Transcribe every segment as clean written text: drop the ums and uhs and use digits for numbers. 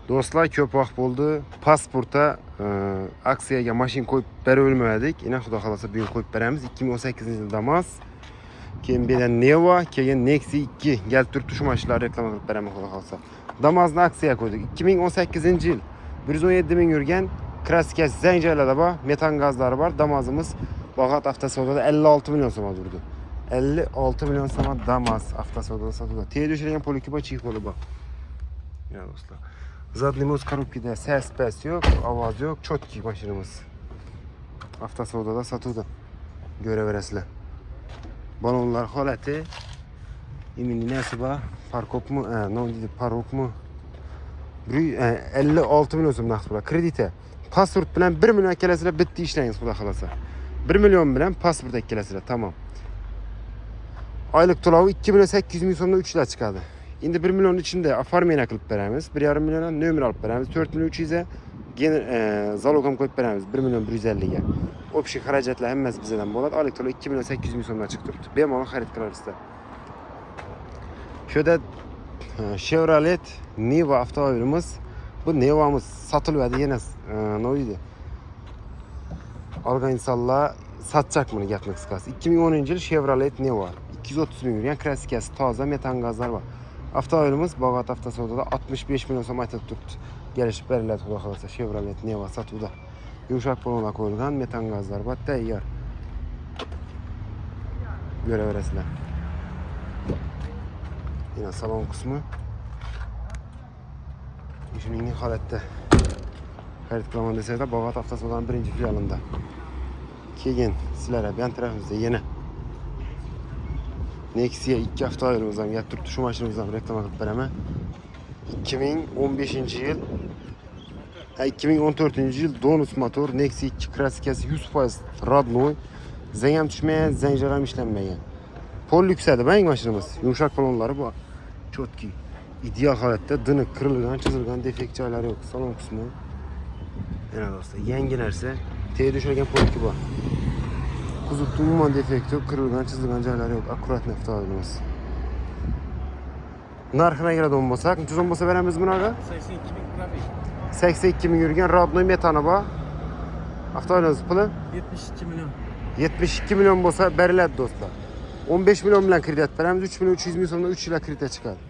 Do'stlar, ko'p vaqt bo'ldi. Pasportda aksiyaga mashina qo'yib bera olmadik. Ina xudo xolasa bugun qo'yib beramiz. 2018-yil Damas. Keyin bir de Neva, keyin Nexi 2 gelib turibdi, shu mashinalarni reklama qilib beraman xudo xolasa. Damas'ni aksiyaga qo'ydik. 2018-yil 117 ming yurgan kraskasi zanjirlarda bor, metan gazlari bor. Damas'imiz Bağat avtosavdoda 56 milyon so'mga durdi. 56 milyon so'mga Damas avtosavdoda sotuvda. Teyde döşelgen polikiba çift kolu bak. Ya dostlar. Zadnimiz korupkide ses yok, avaz yok, çotki maşinimiz. Avtosavdoda satuvda. Göreveresizler. Balonlar halati. Emin nesi var? Parkop mu? Ne oldu? Parok mu? 56 milyon so'm naqd pul. Kredite. Pasport bilan 1 milyon kelasilar bitti ishlaysiz xudo xolasa. 1 milyon bilan pasport kelasilar, tamam. Aylık to'lovi 2 milyon 800 ming so'mdan 3 yilga chiqadi. Endi 1 milyon içinde afarmena qilib beramiz. 1,5 milyondan nomer olib beramiz. 4 milyon 300 ga zalog ham qo'yib beramiz. 1 milyon 150 ga. Общий xarajatlar hammasi bizdan bo'ladi. Aylık to'lovi 2 milyon 800 ming so'mdan chiqib turibdi. Bemalol xarid qilarsizlar. Şöyle Chevrolet Neva avtomobilimiz. Bu Neva'mız satılıyordu yine ne oldu? Algan insanlar satacak bunu gapni qisqasi. 2010-yil Chevrolet Neva 230 ming yurgan kraskasi toza metan gazlar var. Avtomobilimiz Bağat avtosavdoda 65 milyon so'm aytib turibdi. Gelishib beriladi xudo xolasa. Chevrolet Neva satuvda. Yumshoq balonlar qo'yilgan, metan gazlar bor, tayyor. Göreverasizlar. Yine salon kısmı. Shuningdek holatda xarid qilaman desanglar, Bağat avtosalonining birinchi filialida. Keyin sizlarga bu tarafimizda yana Nexia 2 avtomobilimiz ham kelib turibdi. Shu mashinamizni ham reklama qilib beraman. 2015-yil 2014-yil Donus motor Nexia 2 kraskasi 100% родной. Zang ham tushmagan, zanjir ham ishlanmagan. Pol yuksadi bang mashinamiz. Yumshoq balonlari bor. Chotki. İdeal holatda, dini kırılgan, chizilgan, defekt joylari yo'q. Salon qismi. Yana do'stlar, yangi narsa, teyda döşelgen polki bor. Kuzovda umuman defekt yo'q, kırılgan, chizilgan joylari yo'q. Akkuratli avtomobilimiz. Narxini keladigan bo'lsak, necha so'm bo'lsa beramiz bunaqa? 82 ming probeg. 82 ming yurgan rodnoy metani bor. Avtomobilimiz puli 72 milyon. 72 milyon bo'lsa beriladi do'stlar. 15 milyon bilan kredit beramiz, 3 milyon 300 ming so'mdan 3 yilga kredit chiqadi.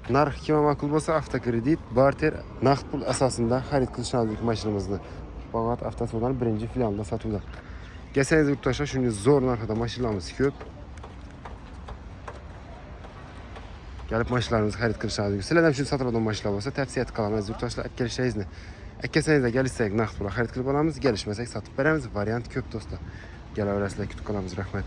Narx kime ma'qul bo'lsa avtokredit, barter, naqd pul asosida xarid qilish mumkin mashinamizni. Bağat avtosavdoning birinchi filialida sotuvda. Kelsangiz yurtdoshlar, shunday zo'r narxda mashinalarimiz ko'p. Kelib mashinalarimizni xarid qilish mumkin. Sizlar ham shuni sotadigan mashinalar bo'lsa, tavsiya qilaman yurtdoshlar, kelishingizni. Kelsangiz kelishsak naqd pul xarid qilib olamiz, kelishmasak sotib beramiz. Variant ko'p do'stlar. Kelaverasizlar, kutib qolamiz. Rahmat.